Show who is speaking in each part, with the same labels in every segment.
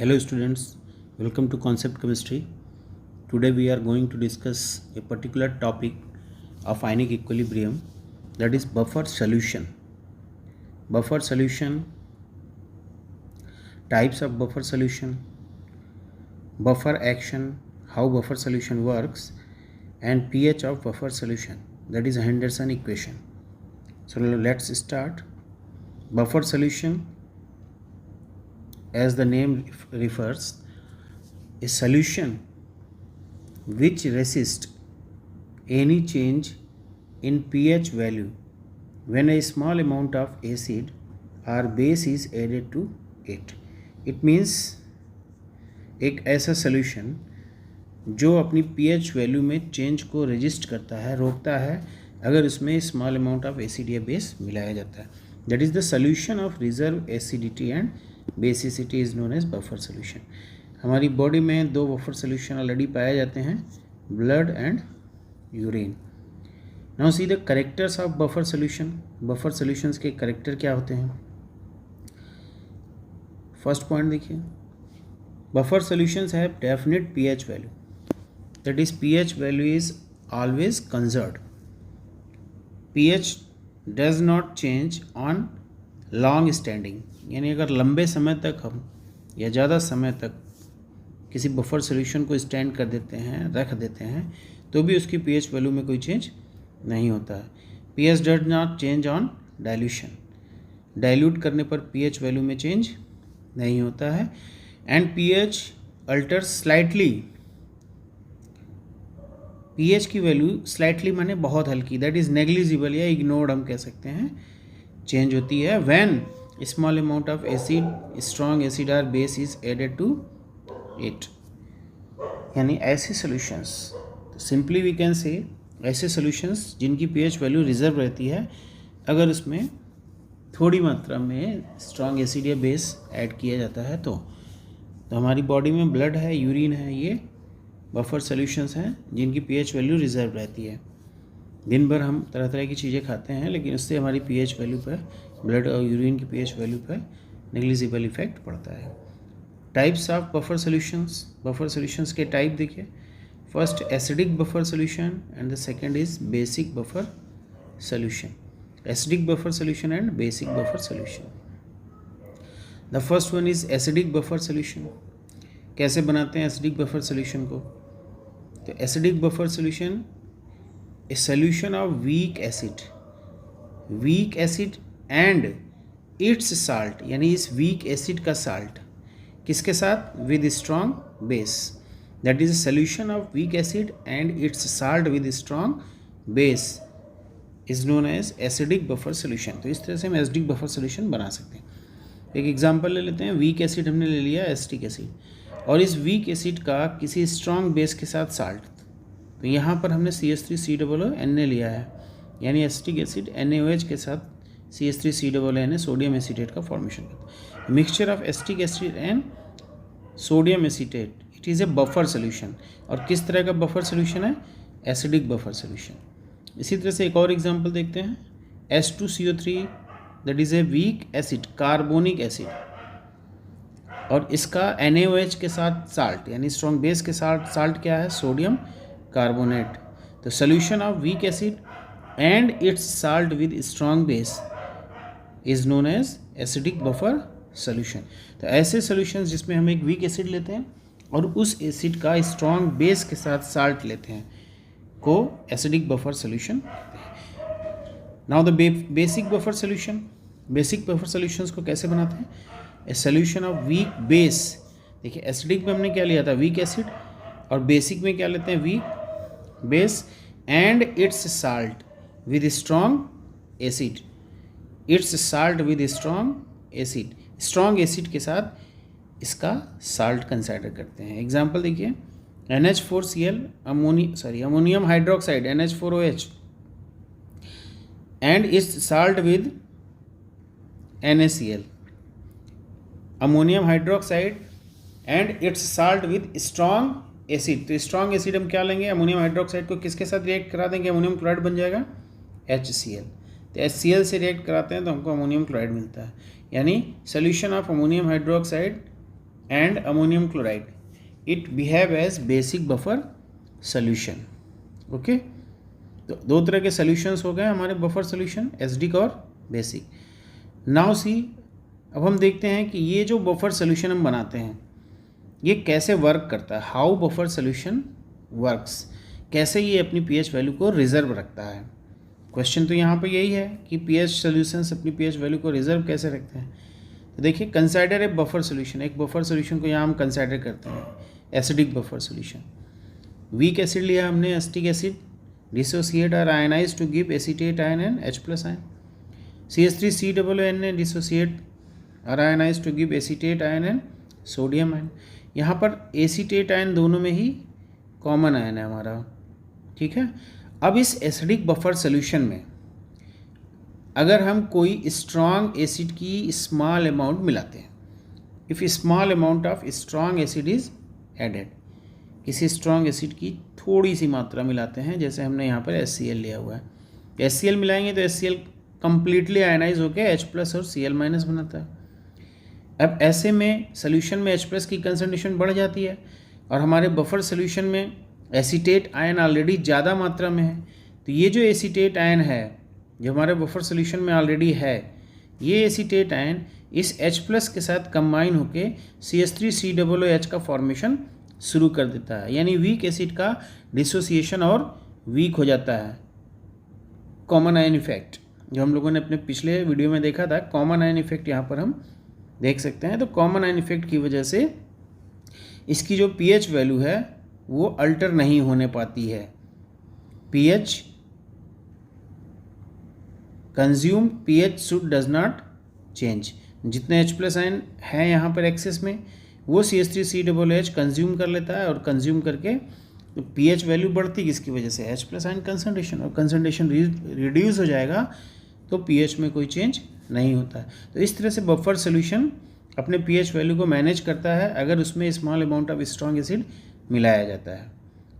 Speaker 1: Hello students, welcome to Concept Chemistry. Today we are going to discuss a particular topic of ionic equilibrium, that is buffer solution. Buffer solution, types of buffer solution, buffer action, how buffer solution works, and pH of buffer solution, that is Henderson equation. So let's start. Buffer solution, as the name refers, a solution which resists any change in pH value when a small amount of acid or base is added to it. It means एक ऐसा solution जो अपनी pH value में change को resist करता है, रोकता है, अगर उसमें स्मॉल अमाउंट ऑफ एसिड या बेस मिलाया जाता है. That is the solution of reserve acidity and basicity is known as buffer solution. हमारी बॉडी में दो बफर सॉल्यूशन ऑलरेडी पाए जाते हैं, blood and urine. Now see the characters of buffer solution. Buffer solutions के कैरेक्टर क्या होते हैं? फर्स्ट पॉइंट देखिए, buffer solutions have definite pH value, that is pH value is always conserved. pH does not change on long standing, यानी अगर लंबे समय तक हम या ज़्यादा समय तक किसी बफर सॉल्यूशन को स्टैंड कर देते हैं, रख देते हैं, तो भी उसकी pH वैल्यू में कोई चेंज नहीं होता है. pH does not change on dilution, dilute करने पर pH वैल्यू में चेंज नहीं होता है. And pH alters slightly, pH की वैल्यू स्लाइटली माने बहुत हल्की, दैट इज़ नेग्लिजिबल या इग्नोर्ड हम कह सकते हैं, चेंज होती है when small amount of acid, strong acid और base is added to it. यानी ऐसे solutions, simply we can say ऐसे सॉल्यूशंस जिनकी pH वैल्यू रिजर्व रहती है, अगर उसमें थोड़ी मात्रा में स्ट्रॉन्ग एसिड या बेस ऐड किया जाता है तो हमारी बॉडी में ब्लड है, यूरिन है, ये बफर सॉल्यूशंस हैं जिनकी pH वैल्यू रिजर्व रहती है. दिन भर हम तरह तरह की चीज़ें खाते हैं, लेकिन उससे हमारी pH वैल्यू पर, ब्लड और यूरिन की pH वैल्यू पर नेग्लिजिबल इफेक्ट पड़ता है. Types of buffer solutions. Buffer solutions के टाइप देखिए, first acidic buffer solution and the second is basic buffer solution. Acidic buffer solution and basic buffer solution. The first one is acidic buffer solution. कैसे बनाते हैं acidic buffer solution को? तो acidic buffer solution, A solution of weak acid and its salt, यानी इस weak acid का salt किसके साथ? With strong base. That is a solution of weak acid and its salt with strong base is known as acidic buffer solution. तो इस तरह से हम एसिडिक बफर सॉल्यूशन बना सकते हैं. एक एग्जांपल ले लेते हैं. वीक एसिड हमने ले लिया, एसिटिक एसिड, और इस वीक एसिड का किसी स्ट्रॉन्ग बेस के साथ साल्ट. तो यहाँ पर हमने CH3COO लिया है, यानी एसिटिक एसिड NaOH के साथ CH3COO सोडियम एसीटेट का फॉर्मेशन करता है. Mixture of acetic acid and sodium acetate, it is a buffer solution. और किस तरह का बफर सोल्यूशन है? Acidic buffer solution. इसी तरह से एक और एग्जांपल देखते हैं. H2CO3, that is a weak acid, carbonic acid, और इसका NaOH के साथ साल्ट, यानी स्ट्रॉन्ग बेस के साथ साल्ट क्या है? Sodium carbonate. तो solution of weak acid and its salt with strong base is known as acidic buffer solution. तो ऐसे सॉल्यूशंस जिसमें हम एक वीक एसिड लेते हैं और उस एसिड का स्ट्रॉन्ग बेस के साथ साल्ट लेते हैं को एसिडिक बफर सॉल्यूशन कहते हैं. Now the basic buffer solution. Basic buffer solutions को कैसे बनाते हैं? ए सॉल्यूशन ऑफ वीक बेस. देखिए एसिडिक में हमने क्या लिया था? वीक एसिड, और बेसिक में क्या लेते हैं? Weak base and its salt with strong acid. It's salt with strong acid, strong acid के साथ इसका साल्ट कंसिडर करते हैं. एग्जांपल देखिए, NH4Cl, ammonium hydroxide NH4OH and its salt with NaCl. Ammonium hydroxide and its salt with strong acid. तो strong acid हम क्या लेंगे? अमोनियम हाइड्रोक्साइड को किसके साथ रिएक्ट करा देंगे? अमोनियम क्लोराइड बन जाएगा HCl. तो HCl से रिएक्ट कराते हैं तो हमको अमोनियम क्लोराइड मिलता है. यानी solution of ammonium hydroxide and ammonium chloride, it behave as basic buffer solution. Okay, तो दो तरह के सॉल्यूशंस हो गए हमारे बफर सॉल्यूशन, एसिडिक और बेसिक. नाउ सी, अब हम देखते हैं कि ये जो बफर सॉल्यूशन हम बनाते हैं ये कैसे वर्क करता है. हाउ बफर सॉल्यूशन वर्क्स, कैसे ये अपनी पीएच वैल्यू को रिजर्व रखता है. क्वेश्चन तो यहाँ पे यही है कि पीएच सॉल्यूशंस अपनी पीएच वैल्यू को रिजर्व कैसे रखते हैं. तो देखिए, कंसाइडर ए बफर सॉल्यूशन, एक बफर सॉल्यूशन को यहाँ हम कंसाइडर करते हैं acidic buffer solution. Weak acid लिया हमने, एसिटिक एसिड, डिसोसिएट और ionise to give acetate ion and H+ ion. CH3COON ने डिसोसिएट और ionise to give acetate ion and sodium ion. यहाँ पर एसीटेट आयन दोनों में ही कॉमन आयन है हमारा. ठीक है, अब इस एसिडिक बफर सॉल्यूशन में अगर हम कोई स्ट्रॉन्ग एसिड की स्मॉल अमाउंट मिलाते हैं, if small amount of strong acid is added, किसी स्ट्रॉन्ग एसिड की थोड़ी सी मात्रा मिलाते हैं, जैसे हमने यहाँ पर HCl लिया हुआ है. HCl मिलाएंगे तो HCl कम्प्लीटली आयनाइज होकर H+ और Cl- बनाता है. अब ऐसे में सॉल्यूशन में H+ की कंसंट्रेशन बढ़ जाती है और हमारे बफर सॉल्यूशन में एसीटेट आयन ऑलरेडी ज़्यादा मात्रा में है. तो ये जो एसीटेट आयन है जो हमारे बफर सॉल्यूशन में ऑलरेडी है, ये एसीटेट आयन इस H+ के साथ कंबाइन होके CH3COOH का फॉर्मेशन शुरू कर देता है. यानी वीक एसिड का डिसोसिएशन और वीक हो जाता है. कॉमन आयन इफेक्ट जो हम लोगों ने अपने पिछले वीडियो में देखा था, कॉमन आयन इफेक्ट यहाँ पर हम देख सकते हैं. तो कॉमन आयन इफेक्ट की वजह से इसकी जो पीएच वैल्यू है वो अल्टर नहीं होने पाती है. PH consume, pH should does not change. जितने H+ आयन है यहाँ पर एक्सेस में वो CH3COOH कंज्यूम कर लेता है और कंज्यूम करके तो पीएच वैल्यू बढ़ती किसकी वजह से, H+ आयन कंसंट्रेशन, और कंसंट्रेशन रिड्यूस हो जाएगा तो पीएच में कोई चेंज नहीं होता है. तो इस तरह से बफर सॉल्यूशन अपने पीएच वैल्यू को मैनेज करता है अगर उसमें small amount of strong acid मिलाया जाता है.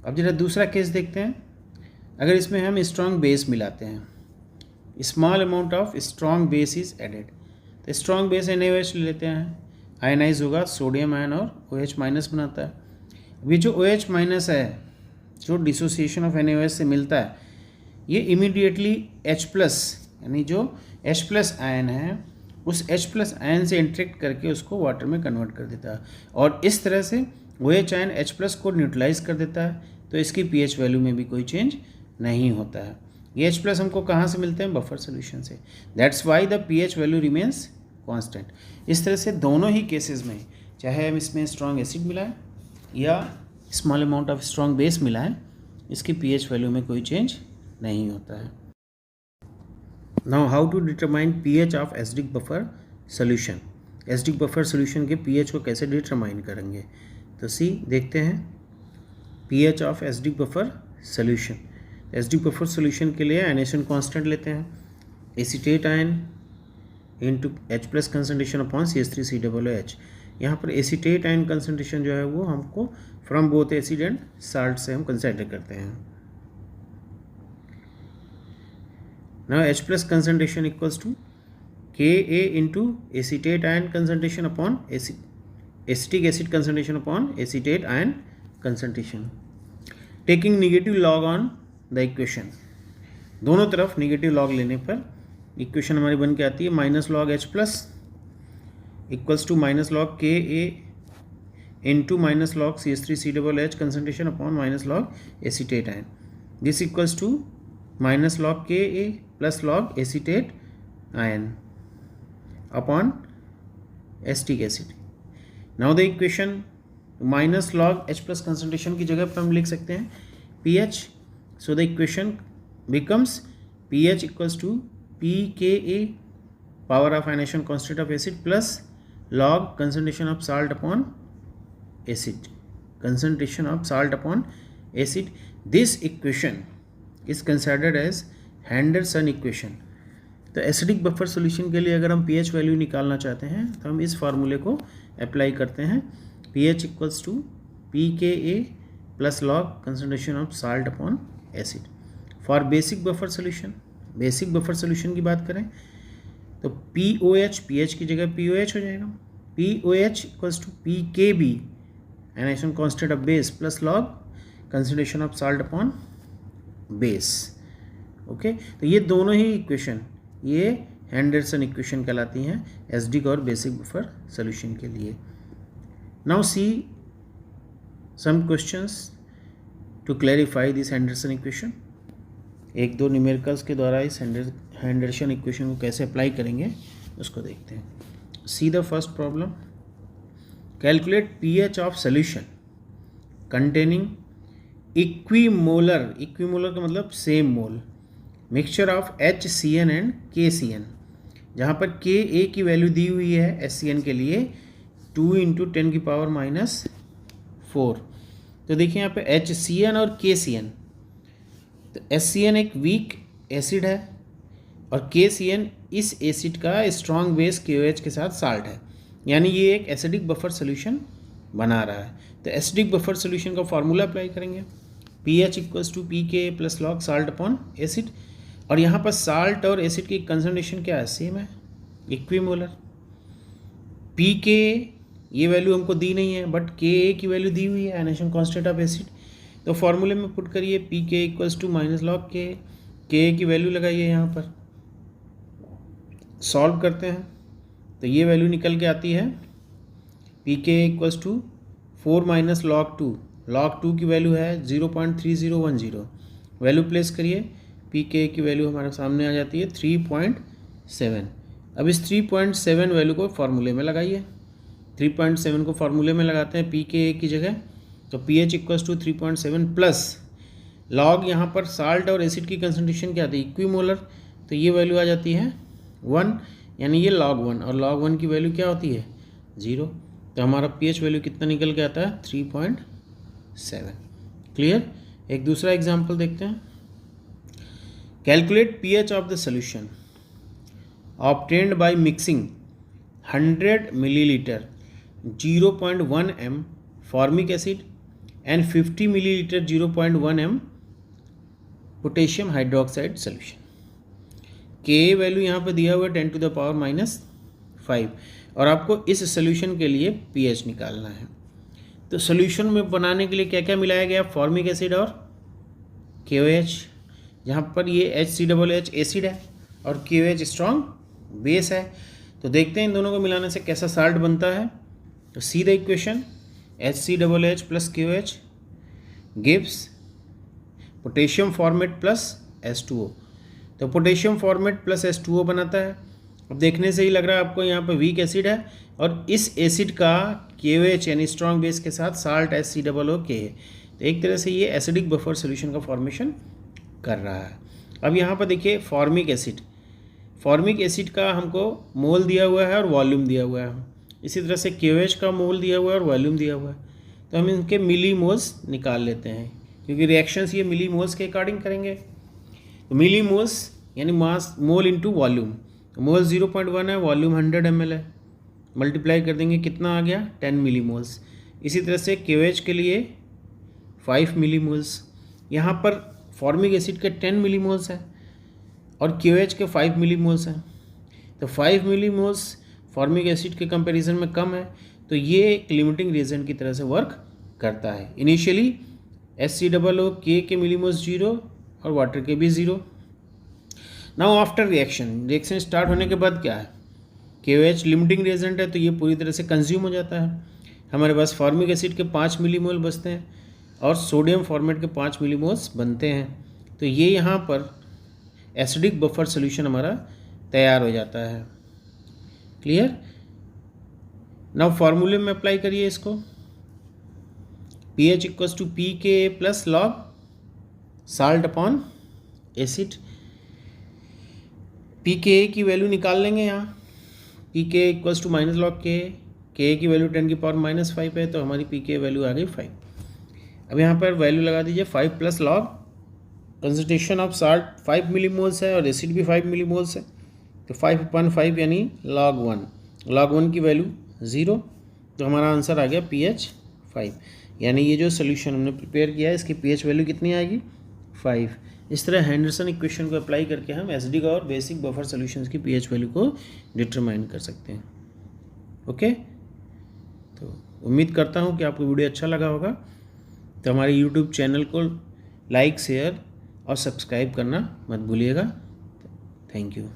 Speaker 1: अब जरा दूसरा केस देखते हैं. अगर इसमें हम स्ट्रॉन्ग बेस मिलाते हैं, small amount of strong base is added, तो स्ट्रॉन्ग बेस NaOH ले लेते हैं, आयनाइज होगा सोडियम आयन और OH- बनाता है. अभी जो OH- है जो डिसोसिएशन ऑफ NaOH से मिलता है, ये इमीडिएटली H+ यानी जो H+ आयन है उस H+ आयन से इंटरेक्ट करके उसको वाटर में कन्वर्ट कर देता है और इस तरह से OH आयन H+ को न्यूट्रलाइज कर देता है. तो इसकी पीएच वैल्यू में भी कोई चेंज नहीं होता है. ये H+ हमको कहाँ से मिलते हैं, बफर सॉल्यूशन से. That's why the pH value remains constant. इस तरह से दोनों ही केसेस में, चाहे हम इसमें स्ट्रॉन्ग एसिड मिलाएं या small amount of strong base मिलाएं, इसकी पीएच वैल्यू में कोई चेंज नहीं होता है. Now how to determine pH of acidic buffer solution. Acidic buffer solution के पीएच को कैसे डिटरमाइन करेंगे, तो सी देखते हैं. PH of acidic buffer solution, acidic buffer solution के लिए आयनेशन कांस्टेंट लेते हैं, acetate ion into H+ concentration upon CH3COOH. यहाँ पर एसीटेट आयन कंसनट्रेशन जो है वो हमको from both acid and salt से हम कंसिडर करते हैं. Now H+ concentration equals to Ka into acetate ion concentration upon acetic acid concentration upon acetate ion concentration. Taking negative log on the equation, दोनों तरफ निगेटिव लॉग लेने पर equation हमारी बन के आती है -log H+ equals to -log Ka into -log CH3COOH concentration upon -log acetate ion. This equals to -log Ka plus log acetate ion upon acetic acid. Now the equation -log H+ concentration की जगह पर हम लिख सकते हैं pH. So the equation becomes pH equals to pKa power of ionization constant of acid plus log concentration of salt upon acid, concentration of salt upon acid. This equation is considered as Henderson equation. तो acidic buffer solution के लिए अगर हम pH value निकालना चाहते हैं तो हम इस फार्मूले को अप्लाई करते हैं. pH equals to pKa plus log concentration of salt upon acid. For basic buffer solution, basic buffer solution की बात करें तो POH, पीएच की जगह POH हो जाएगा. POH equals to PKB ionization constant of base plus log concentration of salt upon base. Okay, तो ये दोनों ही इक्वेशन ये हेंडरसन इक्वेशन कहलाती हैं एसिडिक और बेसिक बफर सॉल्यूशन के लिए। Now see some questions to clarify this Henderson equation. एक दो न्यूमेरिकल्स के द्वारा इस हेंडरसन इक्वेशन को कैसे अप्लाई करेंगे उसको देखते हैं। See the first problem, calculate pH of solution containing equimolar, equimolar का मतलब same mole, mixture of HCN and KCN, जहाँ पर Ka की वैल्यू दी हुई है HCN के लिए 2 × 10⁻⁴। तो देखिए यहाँ पे HCN और KCN, तो HCN एक वीक एसिड है और KCN इस एसिड का स्ट्रॉन्ग बेस KOH के साथ साल्ट है, यानी ये एक एसिडिक बफर सॉल्यूशन बना रहा है। तो एसिडिक बफर सॉल्यूशन का फार्मूला अप्लाई करेंगे, pH equals to PK plus log salt upon acid, और यहाँ पर साल्ट और एसिड की कंसंट्रेशन क्या है, सेम है, इक्विमोलर। PK ये वैल्यू हमको दी नहीं है बट Ka की वैल्यू दी हुई है, एनाइजेशन कांस्टेंट ऑफ एसिड। तो फॉर्मूले में पुट करिए PK equals to minus log K, Ka की वैल्यू लगाइए यहाँ पर, सॉल्व करते हैं तो ये वैल्यू निकल के आती है PK equals to 4 minus log 2, log 2 की वैल्यू है 0.3010, वैल्यू प्लेस करिए, PK की वैल्यू हमारे सामने आ जाती है 3.7। अब इस 3.7 वैल्यू को फार्मूले में लगाइए, 3.7 को फार्मूले में लगाते हैं PK की जगह, तो pH equals to 3.7 plus log, यहाँ पर साल्ट और एसिड की कंसंट्रेशन क्या आती है, इक्विमोलर, तो ये वैल्यू आ जाती है 1, यानी ये log 1, और log 1 की वैल्यू क्या होती है 0, तो हमारा pH वैल्यू कितना निकल के आता है 3.7। क्लियर। एक दूसरा एग्जांपल देखते हैं, calculate pH of the solution obtained by mixing 100 millilitre 0.1 m formic acid and 50 millilitre 0.1 m potassium hydroxide solution. Ka value यहाँ पर दिया हुआ है 10⁻⁵, और आपको इस सॉल्यूशन के लिए pH निकालना है। तो सॉल्यूशन में बनाने के लिए क्या क्या मिलाया गया, फॉर्मिक एसिड और KOH, जहाँ पर ये HCOH एसिड है और KOH स्ट्रॉन्ग बेस है। तो देखते हैं इन दोनों को मिलाने से कैसा साल्ट बनता है। तो see the equation, HCOH plus KOH gives potassium format plus H2O, तो पोटेशियम फॉर्मेट प्लस H2O बनाता है। अब देखने से ही लग रहा है आपको यहाँ पर वीक एसिड है और इस एसिड का KOH यानी स्ट्रॉन्ग बेस के साथ साल्ट HCOOK है, तो एक तरह से ये एसिडिक बफर सॉल्यूशन का फॉर्मेशन कर रहा है। अब यहाँ पर देखिए फॉर्मिक एसिड का हमको मोल दिया हुआ है और वॉल्यूम दिया हुआ है, इसी तरह से KOH का मोल दिया हुआ है और वॉल्यूम दिया हुआ है, तो हम इनके मिली मोल्स निकाल लेते हैं क्योंकि रिएक्शंस ये मिली मोल्स के अकॉर्डिंग करेंगे। तो मिली मोल्स यानी मास मोल इंटू वॉल्यूम, मोल 0.1 है, वॉल्यूम 100 ml है, मल्टीप्लाई कर देंगे कितना आ गया 10 मिली मोल्स। इसी तरह से KOH के लिए 5 मिली मोल्स, यहाँ पर फॉर्मिक एसिड के 10 मिली मोल्स है और KOH के 5 मिली मोल्स हैं, तो 5 मिली मोल्स फॉर्मिक एसिड के कंपैरिजन में कम है, तो ये एक लिमिटिंग रिएजेंट की तरह से वर्क करता है। इनिशियली HCOOK के मिलीमोल्स 0 और वाटर के भी 0। नाउ आफ्टर रिएक्शन स्टार्ट होने के बाद क्या है, KOH लिमिटिंग रिएजेंट है तो ये पूरी तरह से कंज्यूम हो जाता है, हमारे पास फॉर्मिक एसिड के 5 मिलीमोल बचते हैं और सोडियम फॉर्मेट के 5 मिलीमोल्स बनते हैं, तो ये यहाँ पर एसिडिक बफर सॉल्यूशन हमारा तैयार हो जाता है। क्लियर। नाउ फार्मूले में अप्लाई करिए इसको, pH equals to PK plus log salt upon acid. PK की वैल्यू निकाल लेंगे यहाँ, PK equals to minus log K, K की वैल्यू 10⁻⁵ है, तो हमारी PK वैल्यू आ गई 5। अब यहाँ पर वैल्यू लगा दीजिए 5 plus log concentration of salt 5 millimoles है और एसिड भी 5 मिलीमोल्स है, तो 5/5 यानी log 1, log 1 की वैल्यू 0, तो हमारा आंसर आ गया pH 5, यानी ये जो सोल्यूशन हमने प्रिपेयर किया है इसकी pH वैल्यू कितनी आएगी 5। इस तरह हेंडरसन इक्वेशन को अप्लाई करके हम एसिडिक और बेसिक बफर सॉल्यूशंस की pH वैल्यू को डिटरमाइन कर सकते हैं। ओके, तो उम्मीद करता हूँ कि आपको वीडियो अच्छा लगा होगा। तो हमारे यूट्यूब चैनल को लाइक, शेयर और सब्सक्राइब करना मत भूलिएगा। Thank you.